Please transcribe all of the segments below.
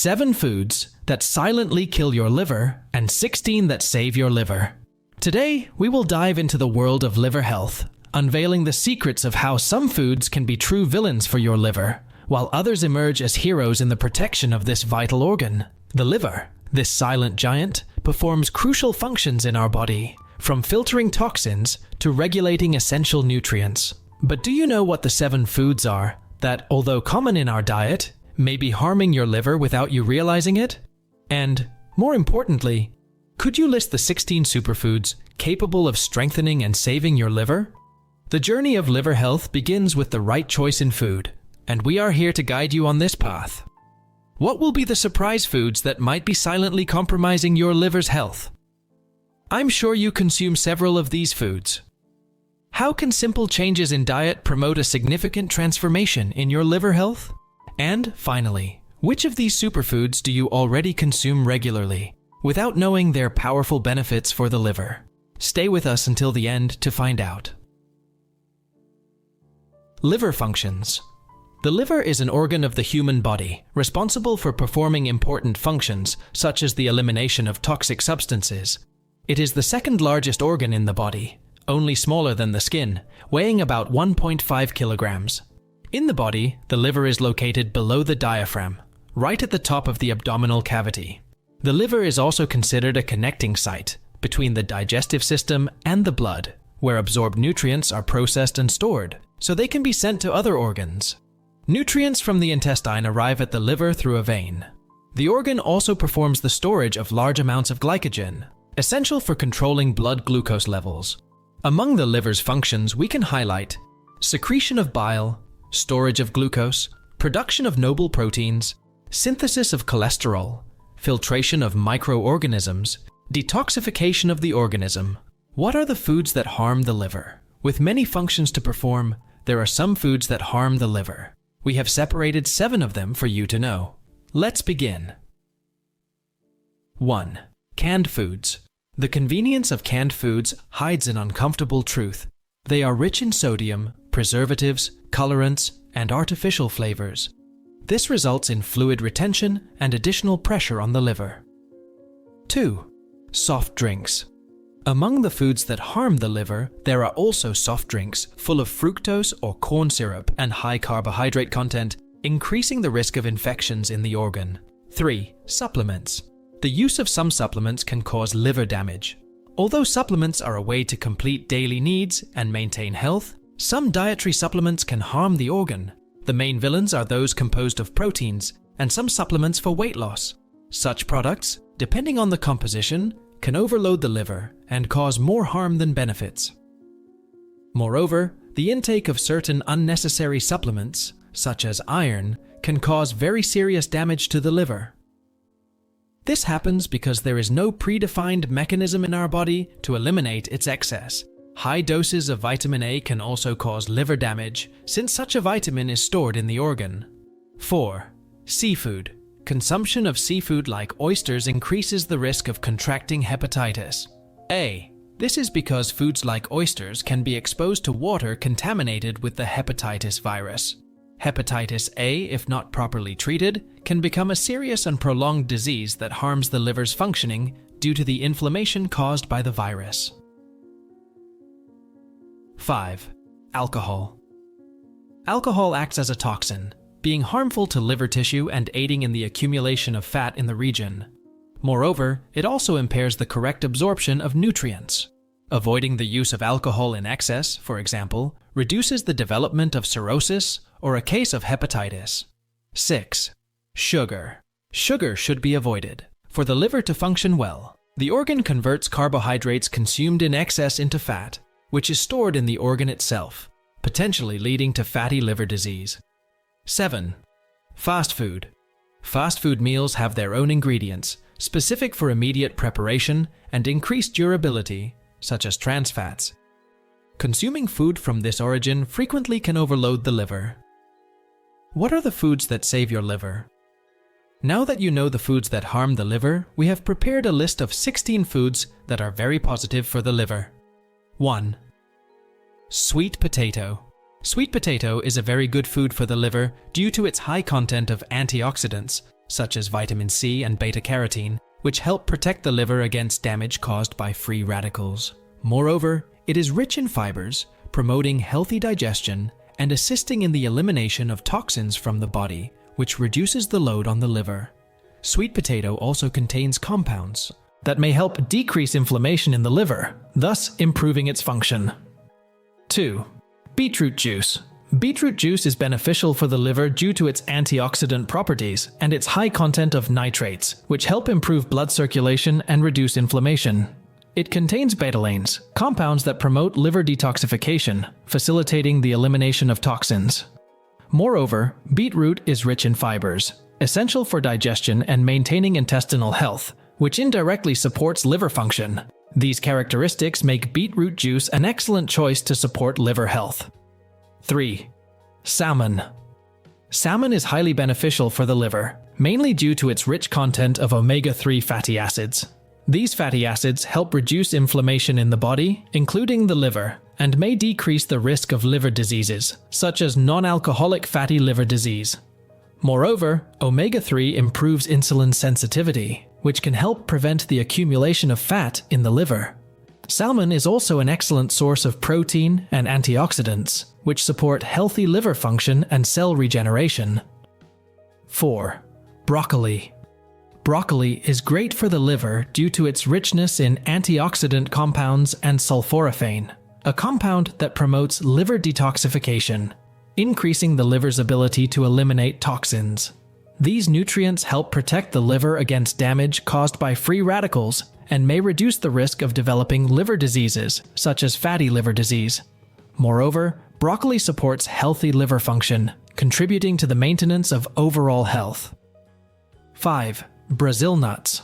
7 foods that silently kill your liver and 16 that save your liver. Today, we will dive into the world of liver health, unveiling the secrets of how some foods can be true villains for your liver, while others emerge as heroes in the protection of this vital organ. The liver, this silent giant, performs crucial functions in our body, from filtering toxins to regulating essential nutrients. But do you know what the 7 foods are that, although common in our diet, may be harming your liver without you realizing it? And, more importantly, could you list the 16 superfoods capable of strengthening and saving your liver? The journey of liver health begins with the right choice in food, and we are here to guide you on this path. What will be the surprise foods that might be silently compromising your liver's health? I'm sure you consume several of these foods. How can simple changes in diet promote a significant transformation in your liver health? And finally, which of these superfoods do you already consume regularly, without knowing their powerful benefits for the liver? Stay with us until the end to find out. Liver functions. The liver is an organ of the human body, responsible for performing important functions, such as the elimination of toxic substances. It is the second largest organ in the body, only smaller than the skin, weighing about 1.5 kilograms. In the body, the liver is located below the diaphragm, right at the top of the abdominal cavity. The liver is also considered a connecting site between the digestive system and the blood, where absorbed nutrients are processed and stored, so they can be sent to other organs. Nutrients from the intestine arrive at the liver through a vein. The organ also performs the storage of large amounts of glycogen, essential for controlling blood glucose levels. Among the liver's functions, we can highlight secretion of bile, storage of glucose, production of noble proteins, synthesis of cholesterol, filtration of microorganisms, detoxification of the organism. What are the foods that harm the liver? With many functions to perform, there are some foods that harm the liver. We have separated 7 of them for you to know. Let's begin. 1. Canned foods. The convenience of canned foods hides an uncomfortable truth. They are rich in sodium, preservatives, colorants, and artificial flavors. This results in fluid retention and additional pressure on the liver. 2. Soft drinks. Among the foods that harm the liver, there are also soft drinks full of fructose or corn syrup and high carbohydrate content, increasing the risk of infections in the organ. 3. Supplements. The use of some supplements can cause liver damage. Although supplements are a way to complete daily needs and maintain health, some dietary supplements can harm the organ. The main villains are those composed of proteins and some supplements for weight loss. Such products, depending on the composition, can overload the liver and cause more harm than benefits. Moreover, the intake of certain unnecessary supplements, such as iron, can cause very serious damage to the liver. This happens because there is no predefined mechanism in our body to eliminate its excess. High doses of vitamin A can also cause liver damage, since such a vitamin is stored in the organ. 4. Seafood. Consumption of seafood like oysters increases the risk of contracting hepatitis A. This is because foods like oysters can be exposed to water contaminated with the hepatitis virus. Hepatitis A, if not properly treated, can become a serious and prolonged disease that harms the liver's functioning due to the inflammation caused by the virus. 5. Alcohol. Alcohol acts as a toxin, being harmful to liver tissue and aiding in the accumulation of fat in the region. Moreover, it also impairs the correct absorption of nutrients. Avoiding the use of alcohol in excess, for example, reduces the development of cirrhosis or a case of hepatitis. 6. Sugar. Sugar should be avoided. For the liver to function well, the organ converts carbohydrates consumed in excess into fat, which is stored in the organ itself, potentially leading to fatty liver disease. 7. Fast food. Fast food meals have their own ingredients, specific for immediate preparation and increased durability, such as trans fats. Consuming food from this origin frequently can overload the liver. What are the foods that save your liver? Now that you know the foods that harm the liver, we have prepared a list of 16 foods that are very positive for the liver. 1. Sweet potato. Sweet potato is a very good food for the liver due to its high content of antioxidants, such as vitamin C and beta-carotene, which help protect the liver against damage caused by free radicals. Moreover, it is rich in fibers, promoting healthy digestion and assisting in the elimination of toxins from the body, which reduces the load on the liver. Sweet potato also contains compounds that may help decrease inflammation in the liver, thus improving its function. 2. Beetroot juice. Beetroot juice is beneficial for the liver due to its antioxidant properties and its high content of nitrates, which help improve blood circulation and reduce inflammation. It contains betalains, compounds that promote liver detoxification, facilitating the elimination of toxins. Moreover, beetroot is rich in fibers, essential for digestion and maintaining intestinal health, which indirectly supports liver function. These characteristics make beetroot juice an excellent choice to support liver health. 3. Salmon. Salmon is highly beneficial for the liver, mainly due to its rich content of omega-3 fatty acids. These fatty acids help reduce inflammation in the body, including the liver, and may decrease the risk of liver diseases, such as non-alcoholic fatty liver disease. Moreover, omega-3 improves insulin sensitivity, which can help prevent the accumulation of fat in the liver. Salmon is also an excellent source of protein and antioxidants, which support healthy liver function and cell regeneration. 4. Broccoli. Broccoli is great for the liver due to its richness in antioxidant compounds and sulforaphane, a compound that promotes liver detoxification, increasing the liver's ability to eliminate toxins. These nutrients help protect the liver against damage caused by free radicals and may reduce the risk of developing liver diseases, such as fatty liver disease. Moreover, broccoli supports healthy liver function, contributing to the maintenance of overall health. 5. Brazil nuts.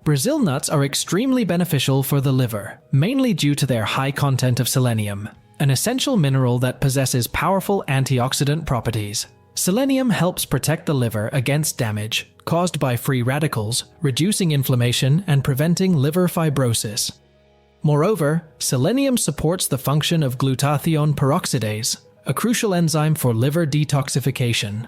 Brazil nuts are extremely beneficial for the liver, mainly due to their high content of selenium, an essential mineral that possesses powerful antioxidant properties. Selenium helps protect the liver against damage caused by free radicals, reducing inflammation and preventing liver fibrosis. Moreover, selenium supports the function of glutathione peroxidase, a crucial enzyme for liver detoxification.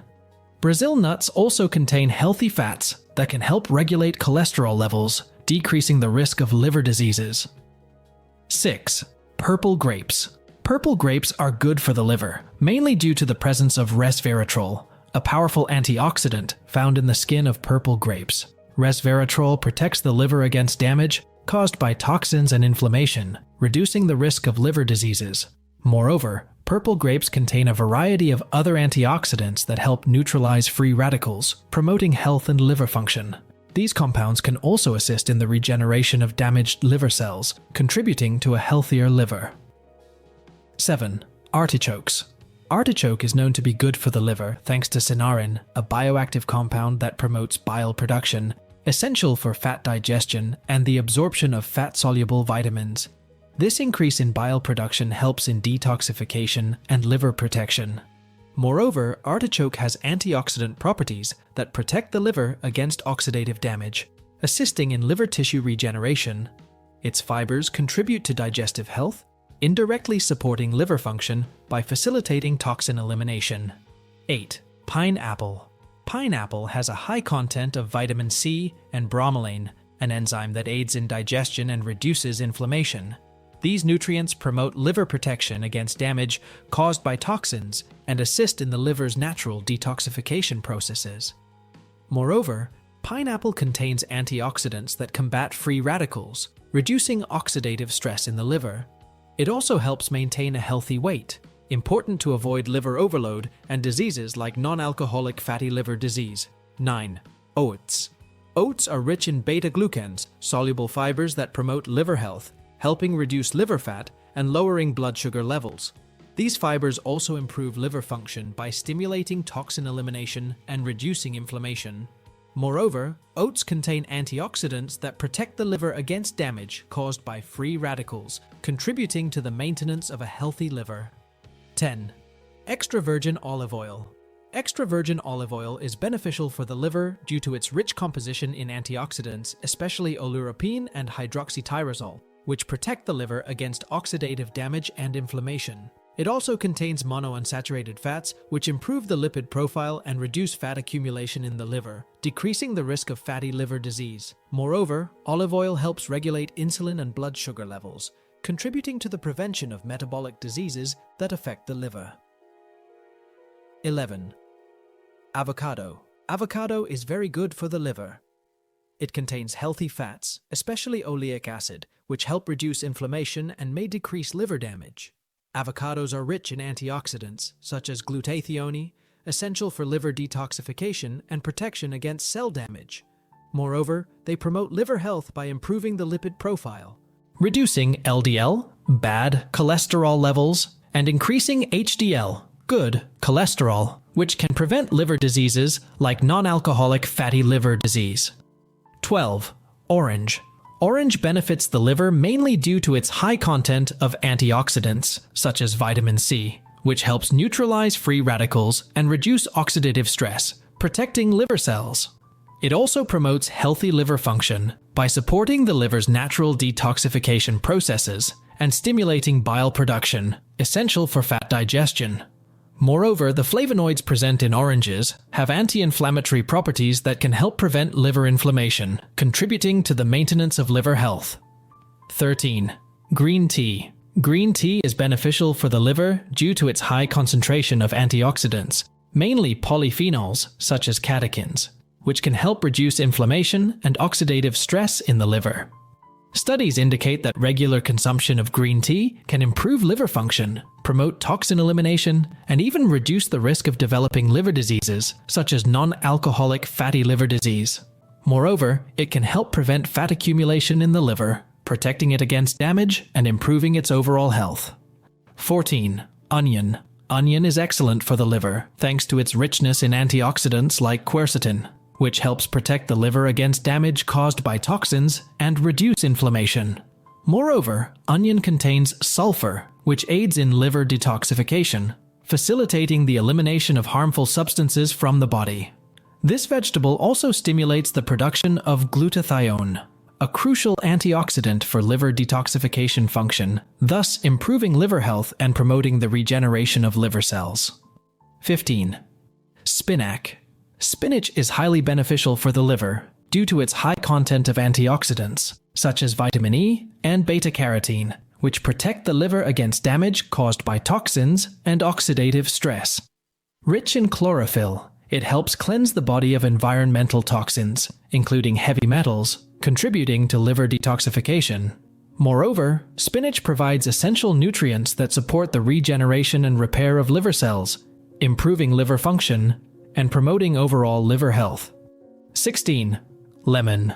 Brazil nuts also contain healthy fats that can help regulate cholesterol levels, decreasing the risk of liver diseases. 6. Purple grapes. Purple grapes are good for the liver, mainly due to the presence of resveratrol, a powerful antioxidant found in the skin of purple grapes. Resveratrol protects the liver against damage caused by toxins and inflammation, reducing the risk of liver diseases. Moreover, purple grapes contain a variety of other antioxidants that help neutralize free radicals, promoting health and liver function. These compounds can also assist in the regeneration of damaged liver cells, contributing to a healthier liver. 7. Artichokes. Artichoke is known to be good for the liver thanks to cynarin, a bioactive compound that promotes bile production, essential for fat digestion and the absorption of fat-soluble vitamins. This increase in bile production helps in detoxification and liver protection. Moreover, artichoke has antioxidant properties that protect the liver against oxidative damage, assisting in liver tissue regeneration. Its fibers contribute to digestive health, indirectly supporting liver function by facilitating toxin elimination. 8. Pineapple. Pineapple has a high content of vitamin C and bromelain, an enzyme that aids in digestion and reduces inflammation. These nutrients promote liver protection against damage caused by toxins and assist in the liver's natural detoxification processes. Moreover, pineapple contains antioxidants that combat free radicals, reducing oxidative stress in the liver. It also helps maintain a healthy weight, important to avoid liver overload and diseases like non-alcoholic fatty liver disease. 9. Oats. Oats are rich in beta-glucans, soluble fibers that promote liver health, helping reduce liver fat and lowering blood sugar levels. These fibers also improve liver function by stimulating toxin elimination and reducing inflammation. Moreover, oats contain antioxidants that protect the liver against damage caused by free radicals, contributing to the maintenance of a healthy liver. 10. Extra virgin olive oil. Extra virgin olive oil is beneficial for the liver due to its rich composition in antioxidants, especially oleuropein and hydroxytyrosol, which protect the liver against oxidative damage and inflammation. It also contains monounsaturated fats, which improve the lipid profile and reduce fat accumulation in the liver, decreasing the risk of fatty liver disease. Moreover, olive oil helps regulate insulin and blood sugar levels, contributing to the prevention of metabolic diseases that affect the liver. 11. Avocado. Avocado is very good for the liver. It contains healthy fats, especially oleic acid, which help reduce inflammation and may decrease liver damage. Avocados are rich in antioxidants, such as glutathione, essential for liver detoxification and protection against cell damage. Moreover, they promote liver health by improving the lipid profile, reducing LDL, bad cholesterol levels, and increasing HDL, good cholesterol, which can prevent liver diseases like non-alcoholic fatty liver disease. 12. Orange. Orange benefits the liver mainly due to its high content of antioxidants, such as vitamin C, which helps neutralize free radicals and reduce oxidative stress, protecting liver cells. It also promotes healthy liver function by supporting the liver's natural detoxification processes and stimulating bile production, essential for fat digestion. Moreover, the flavonoids present in oranges have anti-inflammatory properties that can help prevent liver inflammation, contributing to the maintenance of liver health. 13. Green tea. Green tea is beneficial for the liver due to its high concentration of antioxidants, mainly polyphenols such as catechins, which can help reduce inflammation and oxidative stress in the liver. Studies indicate that regular consumption of green tea can improve liver function, promote toxin elimination, and even reduce the risk of developing liver diseases such as non-alcoholic fatty liver disease. Moreover, it can help prevent fat accumulation in the liver, protecting it against damage and improving its overall health. 14. Onion. Onion is excellent for the liver thanks to its richness in antioxidants like quercetin, which helps protect the liver against damage caused by toxins and reduce inflammation. Moreover, onion contains sulfur, which aids in liver detoxification, facilitating the elimination of harmful substances from the body. This vegetable also stimulates the production of glutathione, a crucial antioxidant for liver detoxification function, thus improving liver health and promoting the regeneration of liver cells. 15. Spinach. Spinach is highly beneficial for the liver due to its high content of antioxidants, such as vitamin E and beta-carotene, which protect the liver against damage caused by toxins and oxidative stress. Rich in chlorophyll, it helps cleanse the body of environmental toxins, including heavy metals, contributing to liver detoxification. Moreover, spinach provides essential nutrients that support the regeneration and repair of liver cells, improving liver function and promoting overall liver health. 16. Lemon.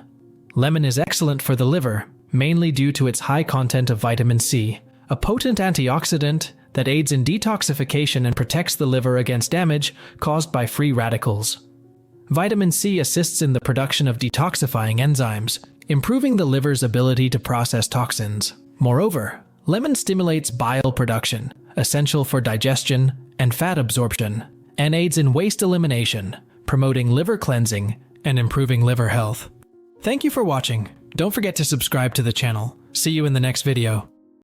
Lemon is excellent for the liver, mainly due to its high content of vitamin C, a potent antioxidant that aids in detoxification and protects the liver against damage caused by free radicals. Vitamin C assists in the production of detoxifying enzymes, improving the liver's ability to process toxins. Moreover, lemon stimulates bile production, essential for digestion and fat absorption, and aids in waste elimination, promoting liver cleansing and improving liver health. Thank you for watching. Don't forget to subscribe to the channel. See you in the next video.